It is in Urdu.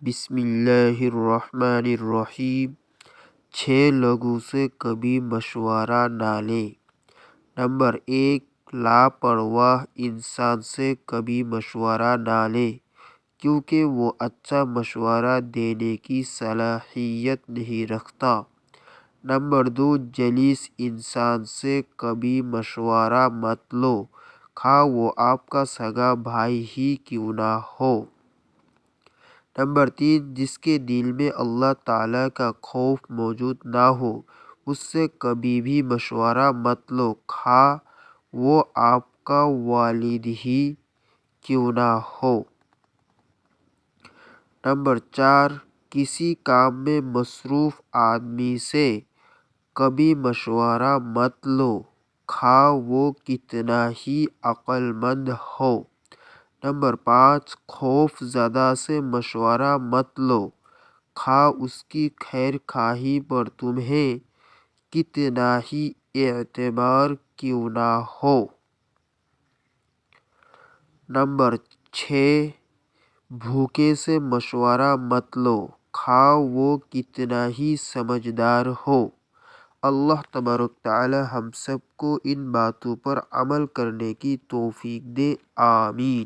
بسم اللہ الرحمن الرحیم۔ 6 لوگوں سے کبھی مشورہ نہ لیں۔ نمبر 1، لاپرواہ انسان سے کبھی مشورہ نہ لیں کیونکہ وہ اچھا مشورہ دینے کی صلاحیت نہیں رکھتا۔ نمبر 2، جلیس انسان سے کبھی مشورہ مت لو، خواہ وہ آپ کا سگا بھائی ہی کیوں نہ ہو۔ نمبر 3، جس کے دل میں اللہ تعالیٰ کا خوف موجود نہ ہو اس سے کبھی بھی مشورہ مت لو، خواہ وہ آپ کا والد ہی کیوں نہ ہو۔ نمبر 4، کسی کام میں مصروف آدمی سے کبھی مشورہ مت لو، خواہ وہ کتنا ہی عقل مند ہو۔ نمبر 5، خوف زدہ سے مشورہ مت لو، خواہ اس کی خیر خواہی پر تمہیں کتنا ہی اعتبار کیوں نہ ہو۔ نمبر 6، بھوکے سے مشورہ مت لو، خواہ وہ کتنا ہی سمجھدار ہو۔ اللہ تبارک تعالی ہم سب کو ان باتوں پر عمل کرنے کی توفیق دے، آمین۔